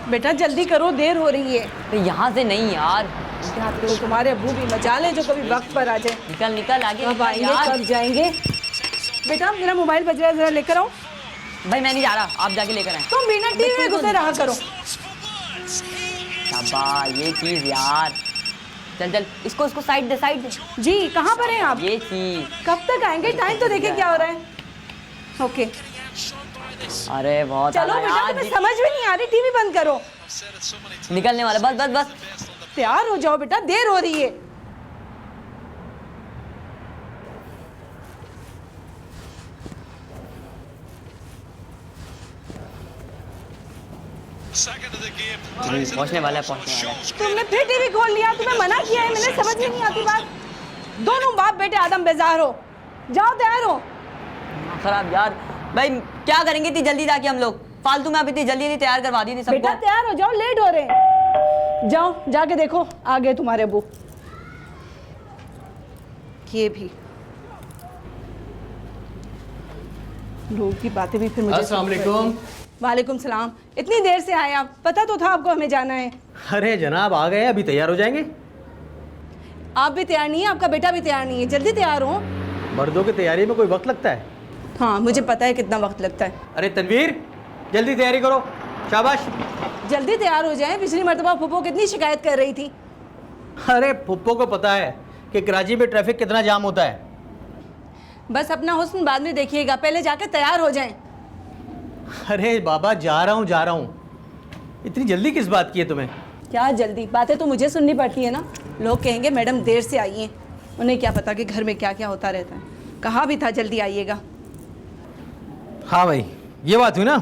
बेटा जल्दी करो, देर हो रही है। तो यहाँ से नहीं यार, तो तुम्हारे अब्बू भी मजा ले जो कभी वक्त पर आ जाए। निकल निकल आगे कब आएंगे कब जाएंगे? बेटा मेरा मोबाइल बज रहा है, जरा लेकर आओ। भाई मैं नहीं जा रहा, आप जाके लेकर आए। तुम बिना टीवी में घुसे रहा करो। शाबाश, ये चीज यार। चल चल, इसको इसको साइड दे, साइड दे। जी कहाँ पर हैं आप? ये चीज कब तक आएंगे? टाइम तो देखे क्या हो रहा है। ओके अरे बहुत चलो बेटा, तुम्हें समझ में नहीं आ रही, टीवी बंद करो। निकलने वाला, बस बस बस। तैयार हो जाओ बेटा, देर हो रही है। पहुंचने वाला है, पहुंचने वाला है। तुमने फिर टीवी खोल लिया, तुम्हें मना किया है मैंने, समझ में नहीं आती बात। दोनों बाप बेटे आदम बेजार हो, जाओ तैयार हो। खराब यार, भाई क्या करेंगे इतनी जल्दी जाके हम लोग? फालतू में आप इतनी जल्दी नहीं तैयार करवा दी थी सबको। बेटा तैयार हो जाओ, लेट हो रहे हैं। जाओ जाके देखो आ गए तुम्हारे अब्बू। ये भी लोगों की बातें भी फिर मुझे। अस्सलाम वालेकुम। वालेकुम सलाम। इतनी देर से आए आप? पता तो था आपको हमें जाना है। अरे जनाब आ गए, अभी तैयार हो जाएंगे। आप भी तैयार नहीं है, आपका बेटा भी तैयार नहीं है, जल्दी तैयार हो। मर्दों की तैयारी में कोई वक्त लगता है? हाँ मुझे पता है कितना वक्त लगता है। अरे तनवीर जल्दी तैयारी करो, शाबाश। जल्दी तैयार हो जाएं, पिछली मर्तबा फूफो कितनी शिकायत कर रही थी। अरे पुप्पो को पता है कि कराची में ट्रैफिक कितना जाम होता है। बस अपना हुस्न बाद में देखिएगा, पहले जाके तैयार हो जाएं। अरे बाबा जा रहा हूँ। इतनी जल्दी किस बात की है तुम्हें? क्या जल्दी? बातें तो मुझे सुननी पड़ती है ना। लोग कहेंगे मैडम देर से आई हैं, उन्हें क्या पता कि घर में क्या क्या होता रहता है। कहा भी था जल्दी आइएगा। हाँ भाई ये बात हुई ना।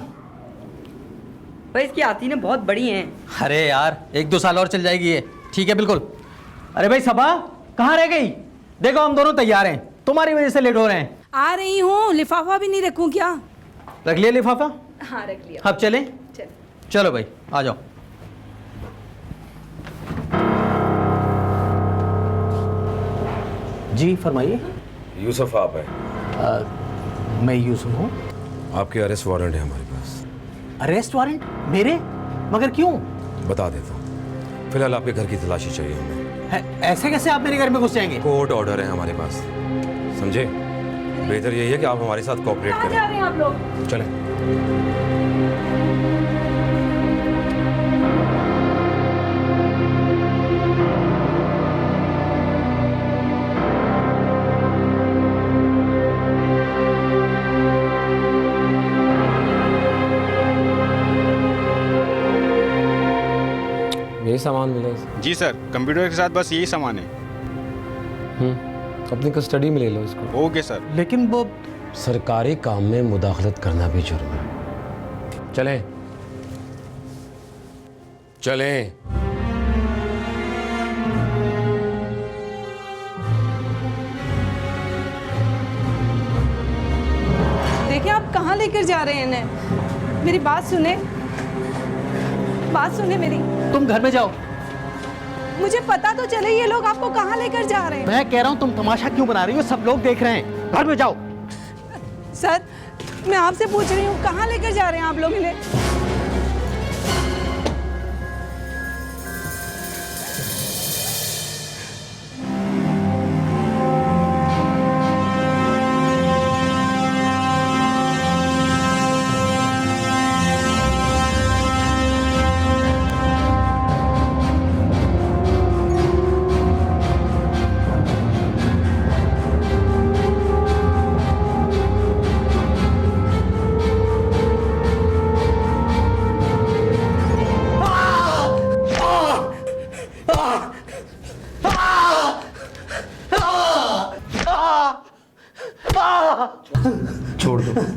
भाई इसकी आती ना बहुत बड़ी हैं। अरे यार 1-2 साल और चल जाएगी ये, ठीक है बिल्कुल। अरे भाई सबा कहाँ रह गई? देखो हम दोनों तैयार हैं, तुम्हारी वजह से लेट हो रहे हैं। आ रही हूँ, लिफाफा भी नहीं रखूँ क्या? रख लिया लिफाफा? हाँ रख लिया। अब चलें? चलो भाई आ जाओ। जी फरमाइए। यूसुफ आप है? मैं यूसुफ हूँ। आपके अरेस्ट वारंट है हमारे पास। अरेस्ट वारंट मेरे? मगर क्यों? बता देता हूँ, फिलहाल आपके घर की तलाशी चाहिए हमें। ऐसे कैसे आप मेरे घर में घुस जाएंगे? कोर्ट ऑर्डर है हमारे पास, समझे? बेहतर यही है कि आप हमारे साथ कोऑपरेट कहाँ जा रहे हैं आप लोग? करें। चलें। यही सामान मिला है? जी सर, कंप्यूटर के साथ बस यही सामान है। अपनी कस्टडी में ले लो इसको। Okay sir. लेकिन वो सरकारी काम में मुदाखलत करना भी जुर्म है। चलें चलें। देखिए आप कहाँ लेकर जा रहे हैं इन्हें? मेरी बात सुने, बात सुने मेरी। तुम घर में जाओ। मुझे पता तो चले ये लोग आपको कहाँ लेकर जा रहे हैं। मैं कह रहा हूँ तुम तमाशा क्यों बना रही हो? सब लोग देख रहे हैं, घर में जाओ। सर मैं आपसे पूछ रही हूँ कहाँ लेकर जा रहे हैं आप लोग इन्हें?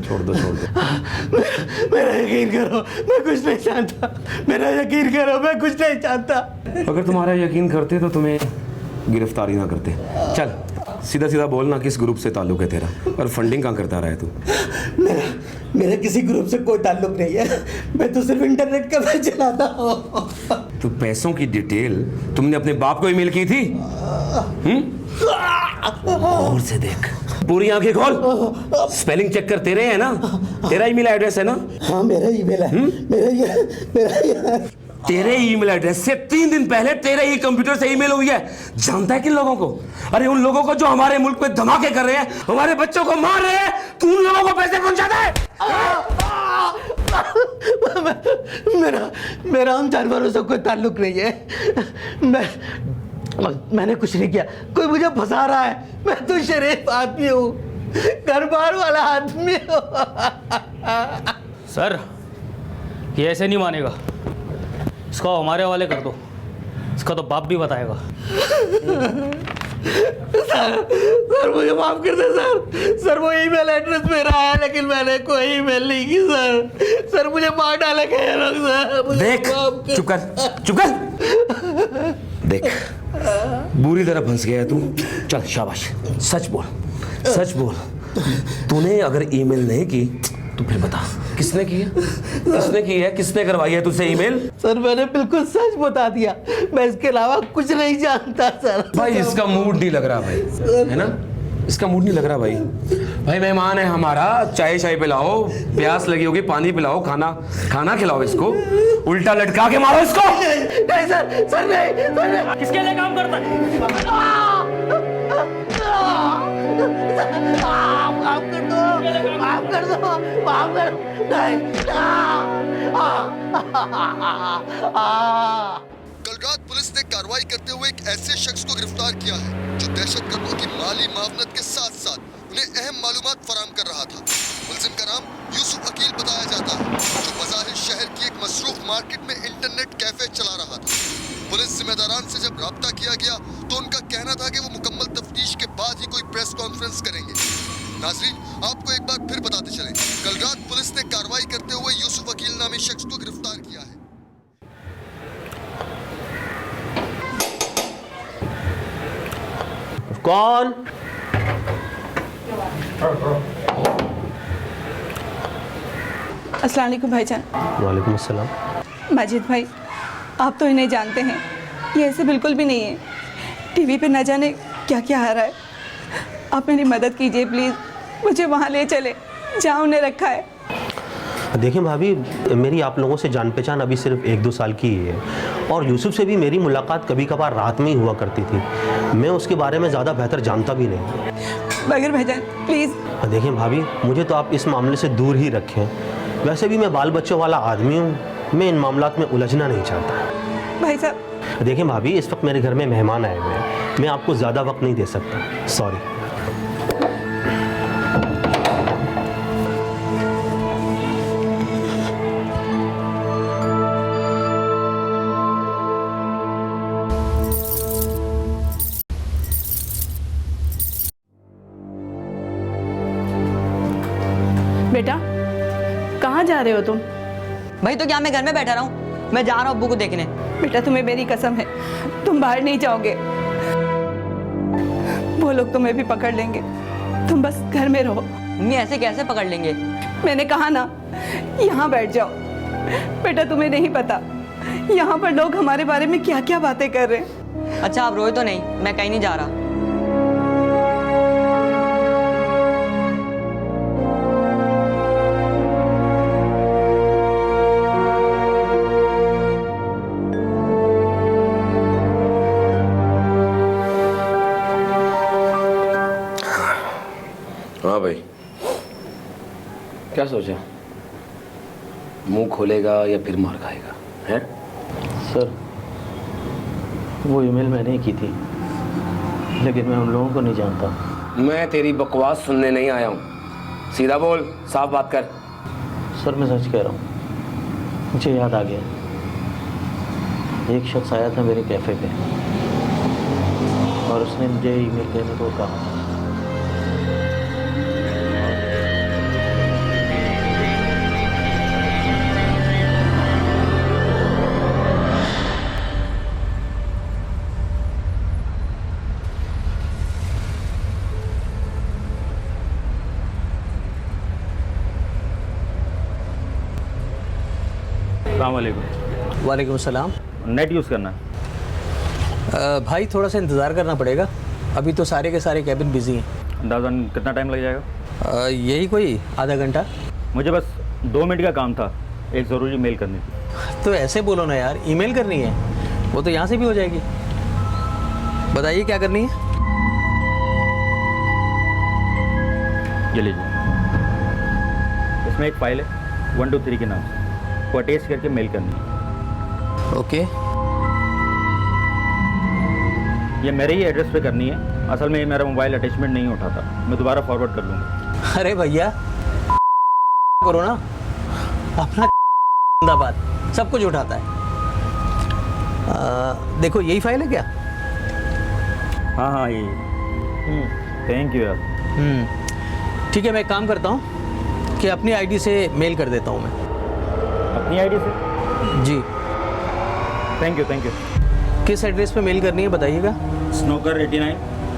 छोड़ दो। मेरा यकीन करो, मैं कुछ नहीं जानता। मेरा यकीन करो, मैं कुछ नहीं जानता। अगर तुम्हारा यकीन करते तो तुम्हें गिरफ्तारी ना करते। चल सीधा सीधा बोलना, किस ग्रुप से ताल्लुक है तेरा और फंडिंग कहाँ करता रहा है तू? मेरा किसी ग्रुप से कोई ताल्लुक नहीं है, मैं तो सिर्फ इंटरनेट का पेज चलाता हूँ। तो पैसों की डिटेल तुमने अपने बाप को ईमेल की थी? और से देख, पूरी आंखें खोल, स्पेलिंग चेक कर, तेरे है ना, तेरा ईमेल एड्रेस है ना? हाँ मेरा ईमेल है, मेरा तेरे ईमेल एड्रेस से 3 दिन पहले तेरे ही कंप्यूटर से ईमेल हुई है। जानता है किन लोगों को? अरे उन लोगों को जो हमारे मुल्क में धमाके कर रहे हैं, हमारे बच्चों को मार रहे हैं। तू उन लोगों को पैसे पहुंचाता है? मेरा उन जानवरों से कोई ताल्लुक नहीं है। मैंने कुछ नहीं किया, कोई मुझे फंसा रहा है। मैं तो शरीफ आदमी हूँ, घर बार वाला आदमी हूँ। सर ये ऐसे नहीं मानेगा, इसको हमारे हवाले कर दो, इसका तो बाप भी बताएगा। सर मुझे माफ कर दे सर वो ईमेल एड्रेस मेरा है, लेकिन मैंने कोई ईमेल नहीं की सर मुझे मार डालेंगे ये लोग सर। देख, चुप कर देख, बुरी तरह फंस गया है तू। चल शाबाश, सच बोल। तूने अगर ईमेल नहीं की तो फिर बता किसने की है? किसने करवाई है तुझसे ईमेल? सर मैंने बिल्कुल सच बता दिया, मैं इसके अलावा कुछ नहीं जानता सर। भाई इसका मूड नहीं लग रहा भाई, है ना? इसका मूड नहीं लग रहा भाई मेहमान है हमारा, चाय पिलाओ, प्यास लगी होगी, पानी पिलाओ, खाना खिलाओ इसको, उल्टा लटका के मारो इसको। नहीं सर नहीं। किसके लिए काम करता है? माफ कर दो नहीं। कल रात पुलिस ने कार्रवाई करते हुए एक ऐसे शख्स को गिरफ्तार किया है जो दहशतगर्दों की माली मावनत के साथ साथ उन्हें अहम मालूमात फराहम कर रहा था। मुलजिम का नाम यूसुफ अकील बताया जाता है, जो बज़ाहिर शहर की एक मसरूफ मार्केट में इंटरनेट कैफे चला रहा था। पुलिस जिम्मेदारान से जब राब्ता किया गया तो उनका कहना था कि वो मुकम्मल तफ्तीश के बाद ही कोई प्रेस कॉन्फ्रेंस करेंगे। नाज़रीन, आपको एक बार फिर बताते चलें, कल रात पुलिस ने कार्रवाई करते हुए यूसुफ अकील नामी शख्स को गिरफ्तार किया है। कौन? अस्सलाम वालेकुम भाईजान। वालेकुम अस्सलाम। माजिद भाई, आप तो इन्हें जानते हैं, ये ऐसे बिल्कुल भी नहीं है। टीवी पे न जाने क्या क्या आ रहा है। आप मेरी मदद कीजिए प्लीज़, मुझे वहाँ ले चले जहाँ उन्हें रखा है। देखिए भाभी, मेरी आप लोगों से जान पहचान अभी सिर्फ 1-2 साल की ही है, और यूसुफ से भी मेरी मुलाकात कभी कभार रात में ही हुआ करती थी। मैं उसके बारे में ज़्यादा बेहतर जानता भी नहीं। मगर भाईजान प्लीज़। देखिए भाभी, मुझे तो आप इस मामले से दूर ही रखें। वैसे भी मैं बाल बच्चों वाला आदमी हूँ, मैं इन मामलात में उलझना नहीं चाहता। भाई साहब। देखिए भाभी, इस वक्त मेरे घर में मेहमान आए हुए हैं, मैं आपको ज़्यादा वक्त नहीं दे सकता, सॉरी। बेटा कहाँ जा रहे हो तुम? भाई तो क्या मैं घर में बैठा रहा हूँ? मैं जा रहा हूँ अब्बू को देखने। बेटा तुम्हें मेरी कसम है, तुम बाहर नहीं जाओगे। वो लोग तुम्हें भी पकड़ लेंगे, तुम बस घर में रहो। मम्मी ऐसे कैसे पकड़ लेंगे? मैंने कहा ना, यहाँ बैठ जाओ। बेटा तुम्हें नहीं पता यहाँ पर लोग हमारे बारे में क्या क्या बातें कर रहे हैं। अच्छा आप रोए तो नहीं, मैं कहीं नहीं जा रहा। हाँ भाई, क्या सोचा? मुंह खोलेगा या फिर मार खाएगा? हैं? सर वो ईमेल मैंने ही की थी, लेकिन मैं उन लोगों को नहीं जानता। मैं तेरी बकवास सुनने नहीं आया हूँ, सीधा बोल, साफ बात कर। सर मैं सच कह रहा हूँ, मुझे याद आ गया, एक शख्स आया था मेरे कैफ़े पे और उसने मुझे ईमेल देने को कहा। अस्सलामुअलैकुम। वालेकुम सलाम। नेट यूज़ करना है। भाई थोड़ा सा इंतज़ार करना पड़ेगा, अभी तो सारे के सारे कैबिन बिजी हैं। अंदाज़न कितना टाइम लग जाएगा? यही कोई आधा घंटा। मुझे बस 2 मिनट का काम था, एक ज़रूरी मेल करनी थी। तो ऐसे बोलो ना यार, ईमेल करनी है, वो तो यहाँ से भी हो जाएगी। बताइए क्या करनी है? ये लीजिए, इसमें एक फाइल है 1 2 3 के नाम से, वो अटैच करके मेल करनी है। ओके। ये मेरे ही एड्रेस पे करनी है। असल में ये मेरा मोबाइल अटैचमेंट नहीं उठाता, मैं दोबारा फॉरवर्ड कर लूँगा। अरे भैया करो ना, अपना बात सब कुछ उठाता है। देखो यही फाइल है क्या? हाँ हाँ, ये थैंक यू यार। ठीक है, मैं एक काम करता हूँ कि अपनी आईडी से मेल कर देता हूँ मैं। अपनी आईडी से? जी। Thank you thank you. किस एड्रेस पे मेल करनी है बताइएगा? snooker89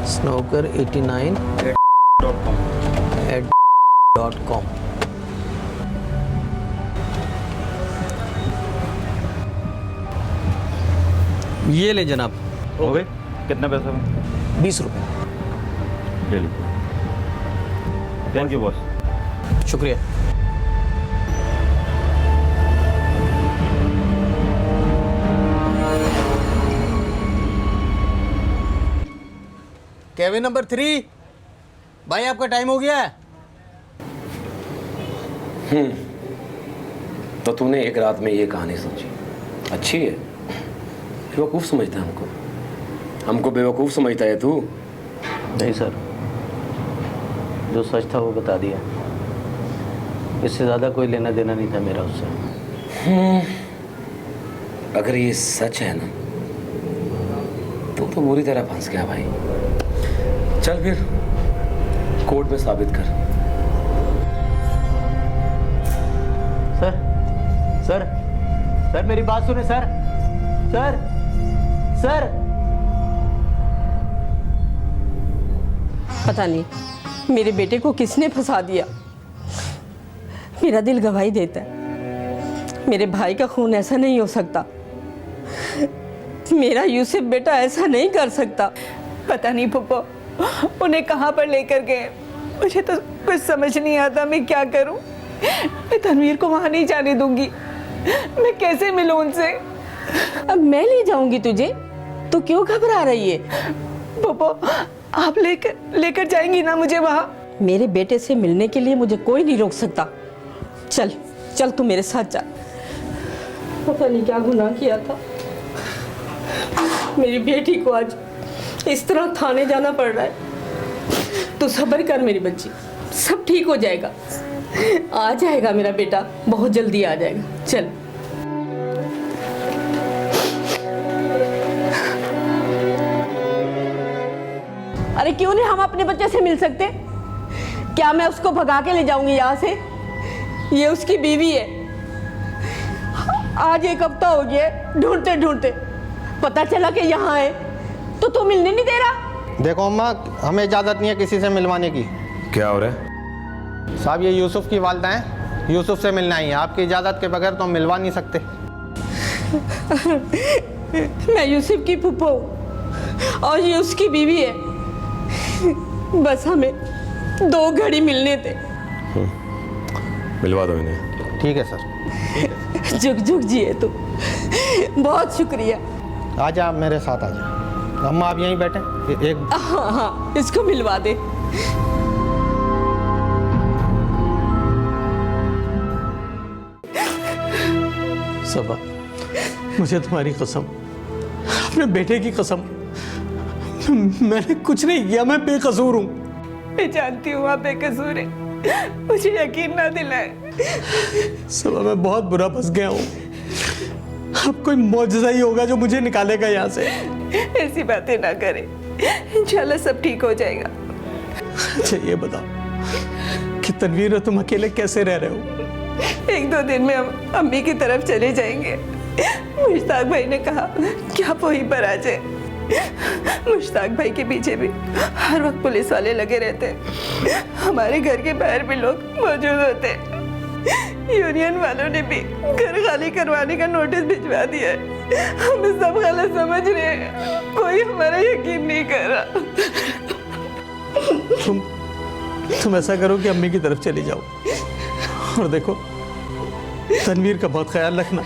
snooker89@.com। ये ले जनाब। हो गए? कितने पैसे में? 20 रुपये। ले लीजिए। Thank you boss. शुक्रिया। केबिन नंबर 3, भाई आपका टाइम हो गया है। तो तूने एक रात में ये कहानी सोची, अच्छी है। बेवकूफ़ समझता है हमको बेवकूफ़ समझता है तू? नहीं सर, जो सच था वो बता दिया। इससे ज़्यादा कोई लेना देना नहीं था मेरा उससे। अगर ये सच है ना तो बुरी तरह फंस गया भाई। चल फिर कोर्ट में साबित कर। सर सर सर मेरी बात सुने सर। सर सर पता नहीं मेरे बेटे को किसने फंसा दिया। मेरा दिल गवाही देता है, मेरे भाई का खून ऐसा नहीं हो सकता। मेरा यूसुफ बेटा ऐसा नहीं कर सकता। पता नहीं पुप्पो उन्हें कहाँ पर लेकर गए, मुझे तो कुछ समझ नहीं आता मैं क्या करूं। मैं तनवीर को वहां नहीं जाने दूंगी, मैं कैसे मिलूं उनसे। अब मैं ले जाऊंगी तुझे, तो क्यों घबरा रही है? पुप्पो आप लेकर जाएंगी ना मुझे वहां? मेरे बेटे से मिलने के लिए मुझे कोई नहीं रोक सकता। चल चल तू मेरे साथ चल। पता नहीं क्या गुनाह किया था, मेरी बेटी को आज इस तरह थाने जाना पड़ रहा है। तू सब्र कर मेरी बच्ची, सब ठीक हो जाएगा। आ जाएगा मेरा बेटा, बहुत जल्दी आ जाएगा। चल अरे क्यों नहीं हम अपने बच्चे से मिल सकते? क्या मैं उसको भगा के ले जाऊंगी यहाँ से? ये उसकी बीवी है। आज 1 हफ्ता हो गया ढूंढते ढूंढते, पता चला कि यहाँ है तो तू मिलने नहीं दे रहा। देखो अम्मा, हमें इजाज़त नहीं है किसी से मिलवाने की। क्या हो रहा है साहब? ये यूसुफ की वालदा हैं, यूसुफ से मिलना ही है। आपकी इजाज़त के बगैर तो हम मिलवा नहीं सकते। मैं यूसुफ की फूफो हूँ और ये उसकी बीवी है। बस हमें 2 घड़ी मिलने थे। मिलवा दो इन्हें। ठीक है सर। जुग जुग जिए तू, बहुत शुक्रिया। आजा, आप मेरे साथ आ जाए। अम्मा आप यहीं बैठे, एक हाँ हाँ इसको मिलवा दे। सबा, मुझे तुम्हारी कसम, अपने बेटे की कसम, मैंने कुछ नहीं किया, मैं बेकसूर हूँ। मैं जानती हूँ आप बेकसूर है, मुझे यकीन ना दिलाए। सबा मैं बहुत बुरा फंस गया हूँ। अब कोई मौजज़ा ही होगा जो मुझे निकालेगा यहाँ से। ऐसी बातें ना करें, इंशाल्लाह सब ठीक हो जाएगा। अच्छा ये बताओ कि तनवीर और तुम अकेले कैसे रह रहे हो? 1-2 दिन में हम अम्मी की तरफ चले जाएंगे। मुश्ताक भाई ने कहा कि आप वहीं पर आ जाए। मुश्ताक भाई के पीछे भी हर वक्त पुलिस वाले लगे रहते, हमारे घर के बाहर भी लोग मौजूद होते। यूनियन वालों ने भी घर खाली करवाने का नोटिस भिजवा दिया है। हम सब गलत समझ रहे हैं, कोई हमारा यकीन नहीं कर रहा। तुम ऐसा करो कि अम्मी की तरफ चली जाओ और देखो तनवीर का बहुत ख्याल रखना,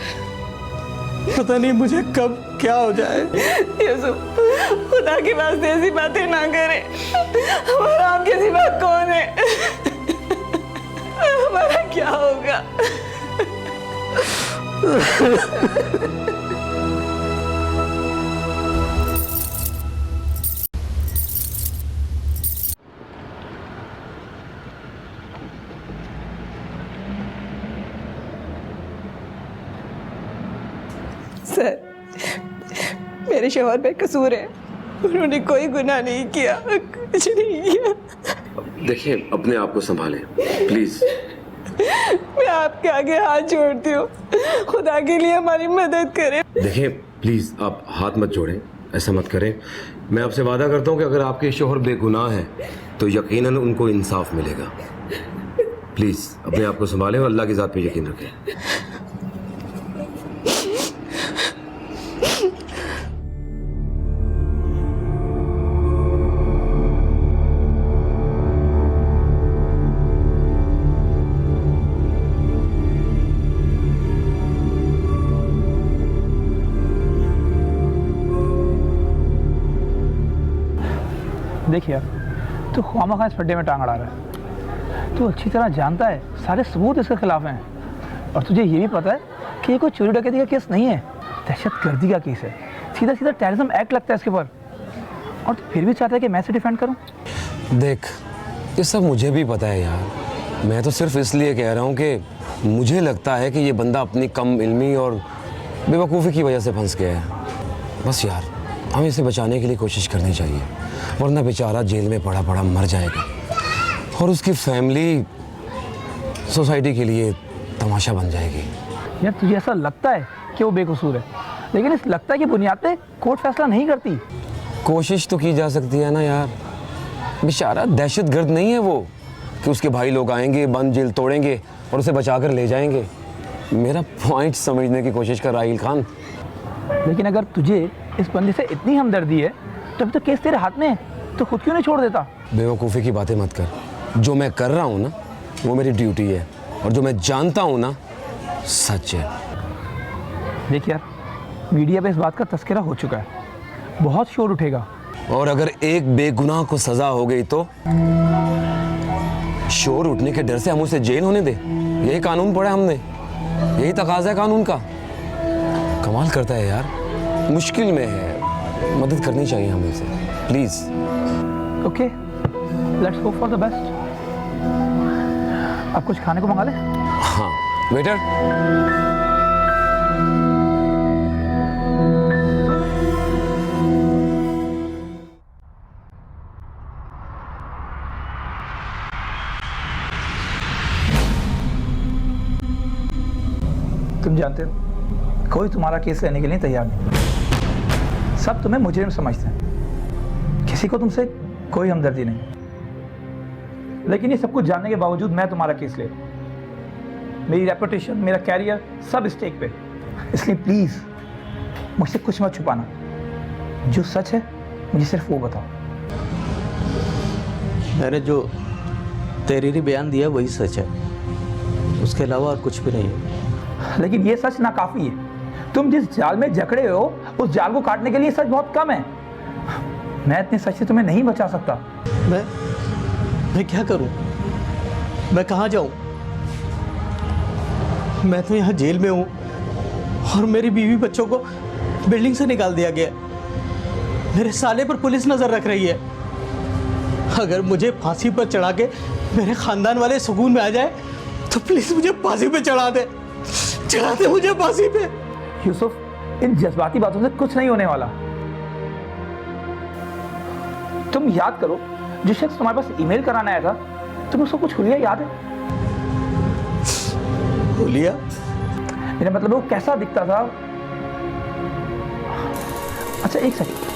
पता नहीं मुझे कब क्या हो जाए। यूसुफ, खुदा की वास्ते ऐसी बातें ना करें। हमारा आपके सिवा कौन है? हमारा क्या होगा? सर, मेरे शौहर पे कसूर है, उन्होंने कोई गुनाह नहीं किया, कुछ नहीं किया। देखिए अपने आप को संभालें प्लीज। मैं आपके आगे हाथ जोड़ती हूँ, खुदा के लिए हमारी मदद करें। देखिए प्लीज आप हाथ मत जोड़ें, ऐसा मत करें। मैं आपसे वादा करता हूँ कि अगर आपके शौहर बेगुनाह हैं तो यकीनन उनको इंसाफ मिलेगा। प्लीज अपने आप को संभालें और अल्लाह की ज़ात पे यकीन रखें। देखिए तू ख्वामखा इस फड्डे में टांग अड़ा रहा है। तू अच्छी तरह जानता है सारे सबूत इसके खिलाफ हैं, और तुझे ये भी पता है कि ये कोई चोरी डकैती का केस नहीं है, दहशतगर्दी का केस है। सीधा सीधा टेररिज्म एक्ट लगता है इसके ऊपर, और तू फिर भी चाहता है कि मैं इसे डिफेंड करूं। देख ये सब मुझे भी पता है यार, मैं तो सिर्फ इसलिए कह रहा हूँ कि मुझे लगता है कि ये बंदा अपनी कम इल्मी और बेवकूफ़ी की वजह से फंस गया है। बस यार हमें इसे बचाने के लिए कोशिश करनी चाहिए, वरना बेचारा जेल में पड़ा पड़ा मर जाएगा और उसकी फैमिली सोसाइटी के लिए तमाशा बन जाएगी। यार तुझे ऐसा लगता है कि वो बेकसूर है, लेकिन इस लगता है कि बुनियाद पे कोर्ट फैसला नहीं करती। कोशिश तो की जा सकती है ना यार, बेचारा दहशतगर्द नहीं है वो कि उसके भाई लोग आएंगे, बंद जेल तोड़ेंगे और उसे बचा कर ले जाएंगे। मेरा पॉइंट समझने की कोशिश कर राहिल खान। लेकिन अगर तुझे इस बंदे से इतनी हमदर्दी है तो अभी तो केस तेरे हाथ में है, तो खुद क्यों नहीं छोड़ देता? बेवकूफ़ी की बातें मत कर। जो मैं कर रहा हूँ ना वो मेरी ड्यूटी है, और जो मैं जानता हूँ ना सच है। देख यार मीडिया पे इस बात का तस्करा हो चुका है, बहुत शोर उठेगा। और अगर एक बेगुनाह को सजा हो गई तो शोर उठने के डर से हम उसे जेल होने दे? यही कानून पढ़ा हमने, यही तकाजा है कानून का। कमाल करता है यार, मुश्किल में है, मदद करनी चाहिए हमें इसे please. Okay let's hope for the best. अब कुछ खाने को मंगा ले। हाँ वेटर। तुम जानते हो कोई तुम्हारा केस लेने के लिए तैयार नहीं, सब तुम्हें मुजरिम समझते हैं, किसी को तुमसे कोई हमदर्दी नहीं। लेकिन ये सब कुछ जानने के बावजूद मैं तुम्हारा केस ले, मेरी रेपुटेशन, मेरा कैरियर सब स्टेक पे। इसलिए प्लीज मुझसे कुछ मत छुपाना, जो सच है मुझे सिर्फ वो बताओ। मैंने जो तहरीरी बयान दिया वही सच है, उसके अलावा और कुछ भी नहीं है। लेकिन ये सच नाकाफी है। तुम जिस जाल में जकड़े हो उस जाल को काटने के लिए सच बहुत कम है। मैं इतने सच से तुम्हें नहीं बचा सकता। मैं क्या करूं? मैं कहां जाऊं? मैं तो यहां जेल में हूं और मेरी बीवी बच्चों को बिल्डिंग से निकाल दिया गया। मेरे साले पर पुलिस नजर रख रही है। अगर मुझे फांसी पर चढ़ा के मेरे खानदान वाले सुकून में आ जाए तो प्लीज मुझे फांसी पे चढ़ा दे मुझे फांसी पे। यूसुफ इन जज्बाती बातों से कुछ नहीं होने वाला। तुम याद करो जो शख्स तुम्हारे पास ईमेल कराने आया था, तुम उसको कुछ हुलिया याद है? हुलिया? मेरा मतलब वो कैसा दिखता था? अच्छा एक सेकंड।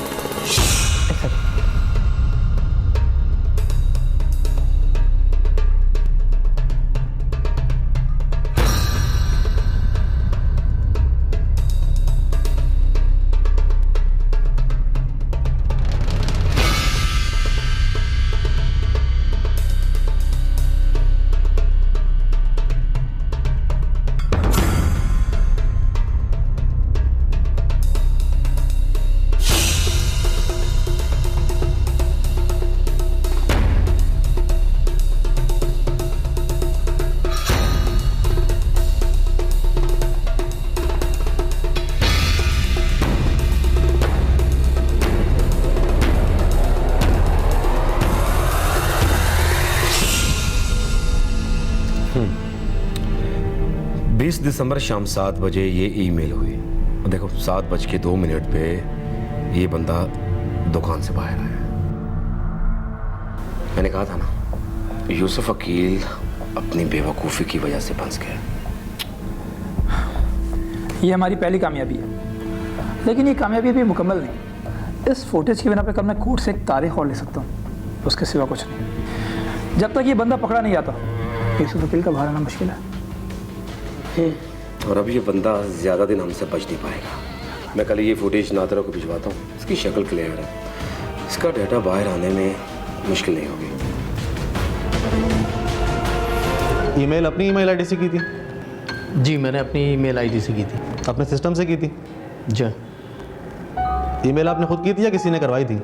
दिसंबर शाम 7 बजे ये ईमेल हुई। देखो 7:02 पे ये बंदा दुकान से बाहर आया। मैंने कहा था ना, यूसुफ अकील अपनी बेवकूफ़ी की वजह से फंस गया। ये हमारी पहली कामयाबी है, लेकिन ये कामयाबी अभी मुकम्मल नहीं। इस फुटेज की बिना पे कल मैं कोर्ट से एक तारीख और ले सकता हूँ, उसके सिवा कुछ नहीं। जब तक ये बंदा पकड़ा नहीं जाता, यूसुफ वकील का बाहर आना मुश्किल है। और अब ये बंदा ज़्यादा दिन हमसे बच नहीं पाएगा। मैं कल ये फुटेज नादरा को भिजवाता हूँ, इसकी शक्ल क्लियर है, इसका डाटा बाहर आने में मुश्किल नहीं होगी। ईमेल अपनी ईमेल आईडी से की थी? जी मैंने अपनी ईमेल आईडी से की थी। अपने सिस्टम से की थी? जी। ईमेल आपने खुद की थी या किसी ने करवाई थी?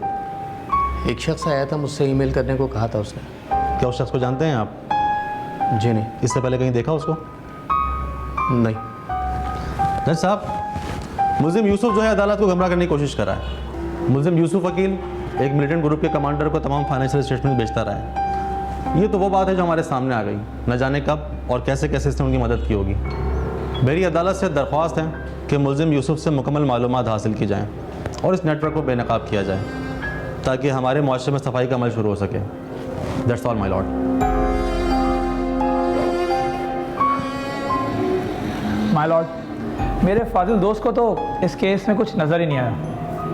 एक शख्स आया था, मुझसे ईमेल करने को कहा था उसने। क्या उस शख्स को जानते हैं आप? जी नहीं। इससे पहले कहीं देखा उसको? नहीं। जज साहब, मुल्जिम यूसुफ जो है अदालत को गुमराह करने की कोशिश कर रहा है। मुल्जिम यूसुफ वकील एक मिलिटेंट ग्रुप के कमांडर को तमाम फाइनेंशियल स्टेटमेंट बेचता रहा है। ये तो वो बात है जो हमारे सामने आ गई। न जाने कब और कैसे कैसे इसने उनकी मदद की होगी। मेरी अदालत से दरख्वास्त है कि मुल्जिम यूसुफ से मुकम्मल मालूमात हासिल की जाएँ और इस नेटवर्क को बेनकाब किया जाए, ताकि हमारे मुआशरे में सफाई का अमल शुरू हो सके। That's all my Lord. My Lord, मेरे फाजिल दोस्त को तो इस केस में कुछ नज़र ही नहीं आया,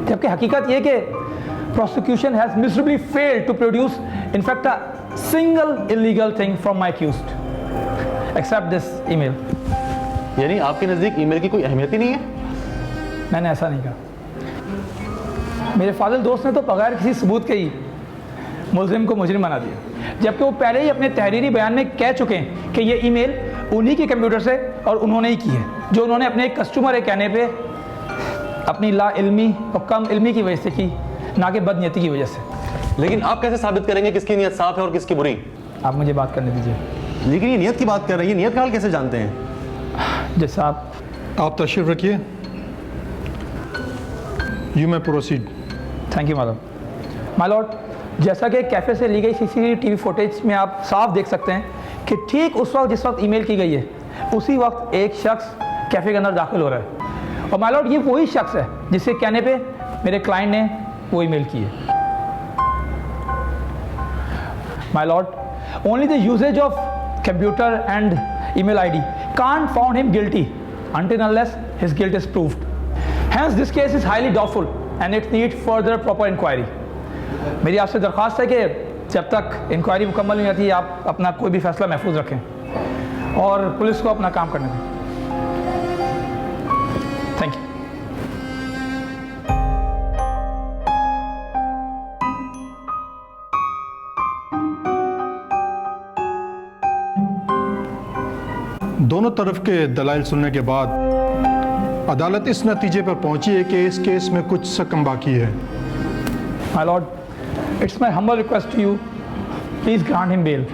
जबकि हकीकत ये कि prosecution has miserably failed to produce in fact a single illegal thing from my accused except this email. यानी आपके नज़दीक ईमेल की कोई अहमियत ही नहीं है? मैंने ऐसा नहीं कहा। मेरे फाजिल दोस्त ने तो बगैर किसी सबूत के ही मुल्जिम को मुजरिम बना दिया, जबकि वो पहले ही अपने तहरीरी बयान में कह चुके हैं कि ये ईमेल उन्हीं के कंप्यूटर से और उन्होंने ही की है, जो उन्होंने अपने एक कस्टमर के कहने पे अपनी ला इल्मी और कम इल्मी की वजह से की, ना कि बदनीयती की वजह से। लेकिन आप कैसे साबित करेंगे किसकी नीयत साफ है और किसकी बुरी? आप मुझे बात करने दीजिए। लेकिन ये नीयत की बात कर रही है, नीयत का हाल कैसे जानते हैं? जज साहब, आप तशरीफ रखिए। You may proceed. Thank you madam. My Lord, जैसा कि कैफ़े से ली गई CCTV फुटेज में आप साफ देख सकते हैं कि ठीक उस वक्त जिस वक्त ईमेल की गई है, उसी वक्त एक शख्स कैफ़े के अंदर दाखिल हो रहा है। और माय लॉर्ड, ये वही शख्स है जिसके कहने पे मेरे क्लाइंट ने वो ईमेल की है। My lord, only the usages of computer and email ID can't found him guilty until unless his guilt is proved. Hence this case is highly doubtful and it needs further proper inquiry. मेरी आपसे दरख्वास्त है कि जब तक inquiry मुकम्मल नहीं होती, आप अपना कोई भी फैसला महफूज रखें और पुलिस को अपना काम करने दें। Thank you. दोनों तरफ के दलाइल सुनने के बाद अदालत इस नतीजे पर पहुंची है कि इस केस में कुछ सकम बाकी है। My lord, it's my humble request to you, please grant him bail.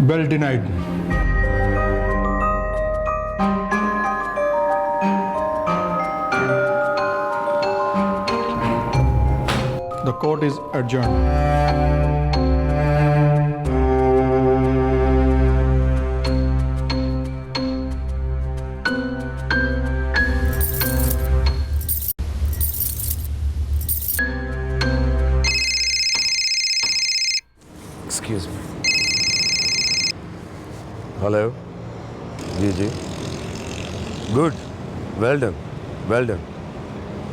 Bail denied. The court is adjourned. Excuse me. Hello. जी जी, good, well done, well done.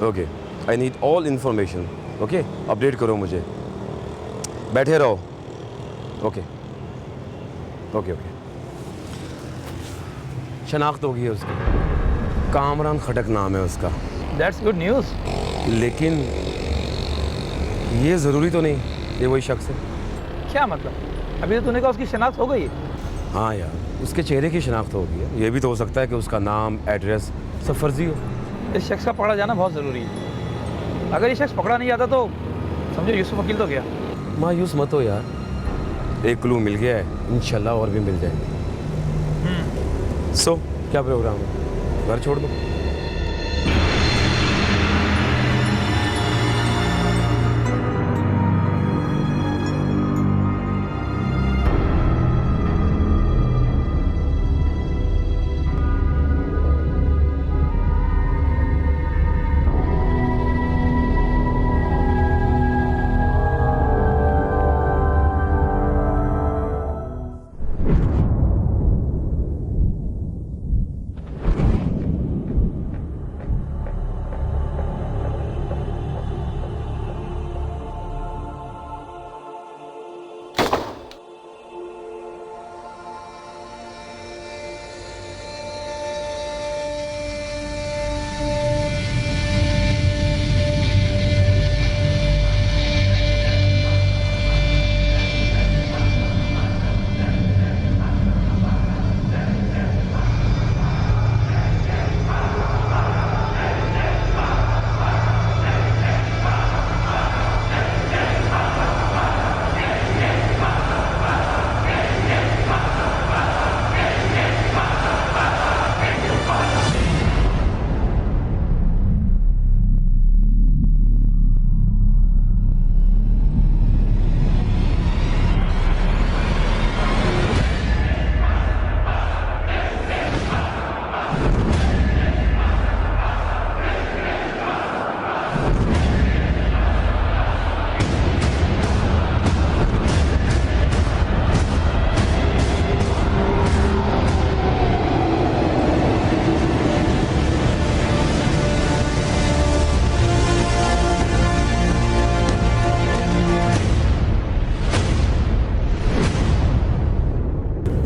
Okay, I need all information. Okay, update करो मुझे, बैठे रहो। Okay okay okay. शनाख्त हो गई है उसकी, कामरान खटक नाम है उसका। That's good news. लेकिन ये ज़रूरी तो नहीं ये वही शख्स है। क्या मतलब? अभी तो तूने कहा उसकी शनाख्त हो गई है। हाँ यार, उसके चेहरे की शनाख्त हो गई है। ये भी तो हो सकता है कि उसका नाम, एड्रेस सब फर्जी हो। इस शख्स का पकड़ा जाना बहुत ज़रूरी है। अगर ये शख्स पकड़ा नहीं जाता तो समझो यूसुफ वकील तो गया। मायूस मत हो यार, एक क्लू मिल गया है, इंशाल्लाह और भी मिल जाएंगे। सो क्या प्रोग्राम है? घर छोड़ दो।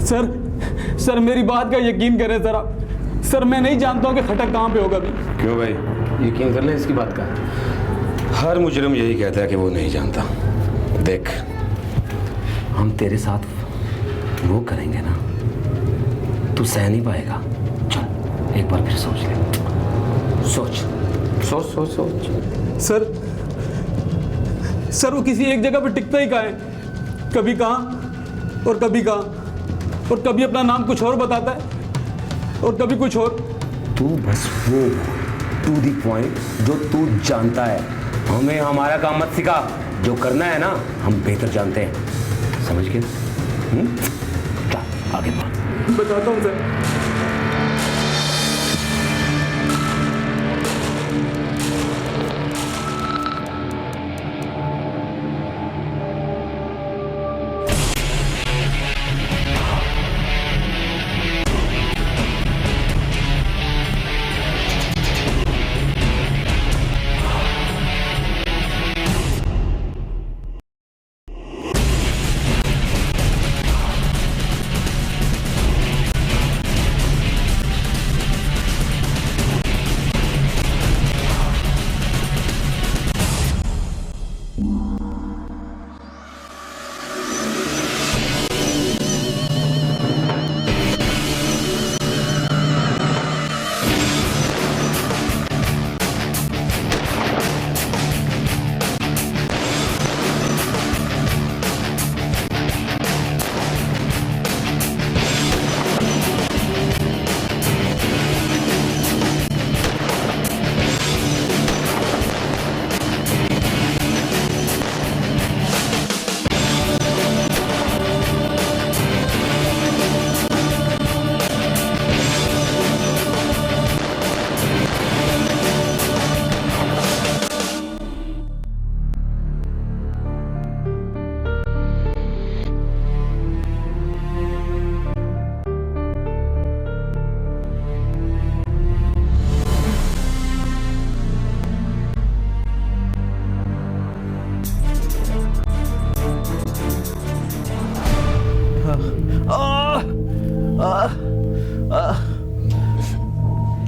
सर मेरी बात का यकीन करें ज़रा। सर मैं नहीं जानता हूँ कि खटक कहाँ पे होगा अभी। क्यों भाई, यकीन कर ले इसकी बात का। हर मुजरिम यही कहता है कि वो नहीं जानता। देख, हम तेरे साथ वो करेंगे ना, तू सह नहीं पाएगा। चल एक बार फिर सोच ले, सोच सोच सोच सोच। सर वो किसी एक जगह पे टिकता ही कहाँ है, कभी कहाँ और कभी कहाँ, और कभी अपना नाम कुछ और बताता है और कभी कुछ और। तू बस वो टू दी पॉइंट जो तू जानता है। हमें हमारा काम मत सिखा, जो करना है ना हम बेहतर जानते हैं, समझ गए? चल आगे बढ़। बताता हूँ सर।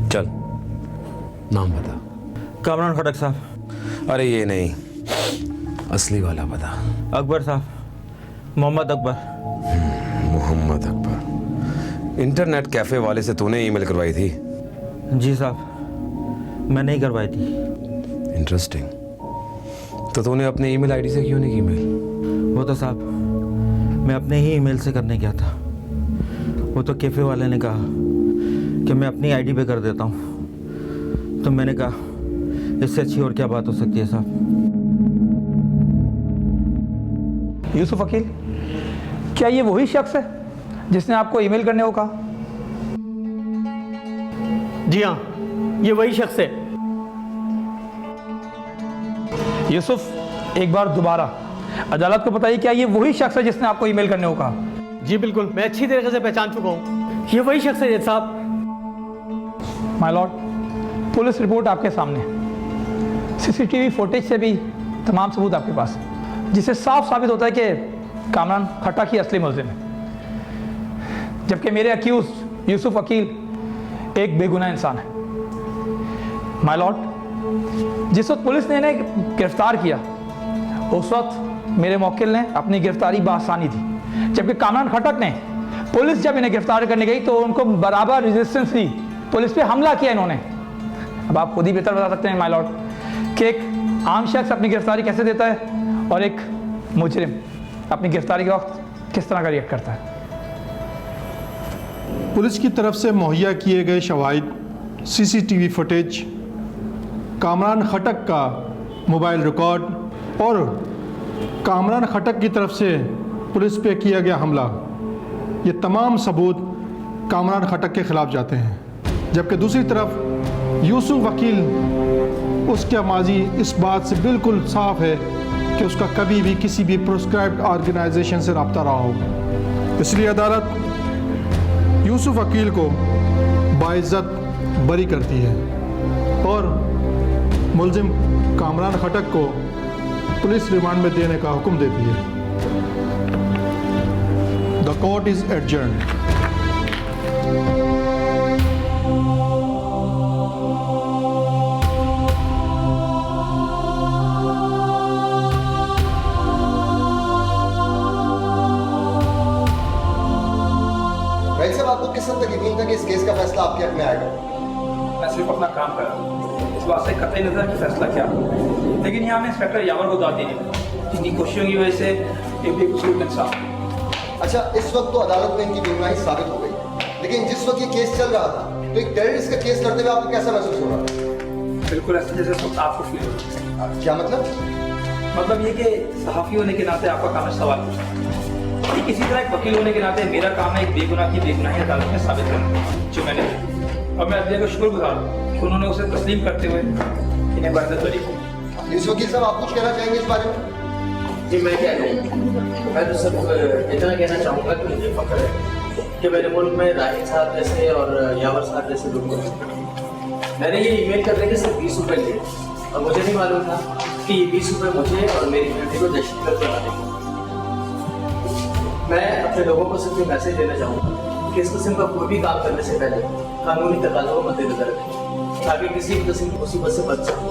चल नाम बता। कामरान खटक साहब। अरे ये नहीं, असली वाला बता। अकबर साहब, मोहम्मद अकबर। मोहम्मद अकबर। इंटरनेट कैफे वाले से तूने ईमेल करवाई थी? जी साहब, मैं नहीं करवाई थी। इंटरेस्टिंग। तो तूने अपने ईमेल आईडी से क्यों नहीं की मेल? वो तो साहब मैं अपने ही ईमेल से करने गया था। वो तो कैफे वाले ने कहा कि मैं अपनी आईडी पे कर देता हूँ, तो मैंने कहा इससे अच्छी और क्या बात हो सकती है साहब। यूसुफ वकील, क्या ये वही शख्स है जिसने आपको ईमेल करने को कहा? जी हाँ, ये वही शख्स है। यूसुफ, एक बार दोबारा अदालत को बताइए, क्या ये वही शख्स है जिसने आपको ईमेल करने को कहा? जी बिल्कुल, मैं अच्छी तरीके से पहचान चुका हूँ, ये वही शख्स है जज साहब। माय लॉर्ड, पुलिस रिपोर्ट आपके सामने, सीसीटीवी फुटेज से भी तमाम सबूत आपके पास, जिससे साफ साबित होता है कि कामरान खटक ही असली मुल्जिम है, जबकि मेरे अक्यूज यूसुफ वकील एक बेगुनाह इंसान है। माय लॉर्ड, जिस वक्त पुलिस ने इन्हें गिरफ्तार किया उस वक्त मेरे मौकिल ने अपनी गिरफ्तारी बासानी दी, जबकि कामरान खटक ने, पुलिस जब इन्हें गिरफ्तार करने गई तो उनको बराबर रेजिस्टेंस दी, पुलिस पे हमला किया इन्होंने। अब आप खुद ही बेहतर बता सकते हैं माय लॉर्ड कि एक आम शख्स अपनी गिरफ्तारी कैसे देता है और एक मुजरिम अपनी गिरफ्तारी के वक्त किस तरह का रिएक्ट करता है। पुलिस की तरफ से मुहैया किए गए शवाहिद, सीसीटीवी फुटेज, कामरान खटक का मोबाइल रिकॉर्ड और कामरान खटक की तरफ से पुलिस पे किया गया हमला, ये तमाम सबूत कामरान खटक के खिलाफ जाते हैं। जबकि दूसरी तरफ यूसुफ वकील, उसका माजी इस बात से बिल्कुल साफ है कि उसका कभी भी किसी भी प्रोस्क्राइब्ड ऑर्गेनाइजेशन से रब्ता रहा हो। इसलिए अदालत यूसुफ वकील को बाइज्जत बरी करती है और मुल्जिम कामरान खटक को पुलिस रिमांड में देने का हुक्म देती है। The court is adjourned. भाई साहब, आपको किस हद तक यकीन था कि इस केस का फैसला आपके हक में आएगा? मैं सिर्फ अपना काम कर रहा हूँ, इस बात से कतई नजर कि फैसला क्या हो। लेकिन यहाँ में इंस्पेक्टर यावर को दाद देनी पड़ी, जिनकी कोशिशों की वजह से ये बेकसूर इंसाफ। अच्छा, इस वक्त तो अदालत में इनकी बेगुनाही साबित हो गई, लेकिन जिस वक्त ये केस चल रहा था तो एक टेररिस्ट का केस लड़ते हुए आपको कैसा महसूस हो रहा था? बिल्कुल ऐसा जैसे इस वक्त आपको फील हो रहा है। क्या मतलब? मतलब ये कि सहाफ़ी होने के नाते आपका काम है सवाल पूछना, ठीक इसी तरह एक वकील होने के नाते मेरा काम है एक बेगुनाह की बेगुनाही अदालत में साबित करना, जो मैंने की। और मैं अदलिया का शुक्रगुजार हूँ कि उन्होंने उसे तस्लीम करते हुए इन्हें बरकत बरी को। यूसुफ वकील साहब, आप कुछ कहना चाहेंगे इस बारे में? जी मैं क्या कहूँ, मैं तो सिर्फ इतना कहना चाहूँगा कि मुझे फख्र है कि मेरे मुल्क में राहिल साहब जैसे और यावर साहब जैसे लोग हैं। मैंने ये ईमेल करने के सिर्फ 20 रुपये लिए और मुझे नहीं मालूम था कि ये 20 रुपये मुझे और मेरी फैमिली को दहशतगर्द बना देंगे। मैं अपने लोगों को सिर्फ ये मैसेज देना चाहूँगा कि इस किस्म का कोई भी काम करने से पहले कानूनी तकाज़ों को मद्देनजर रखें ताकि किसी किस्म की मुसीबत से बच सकें।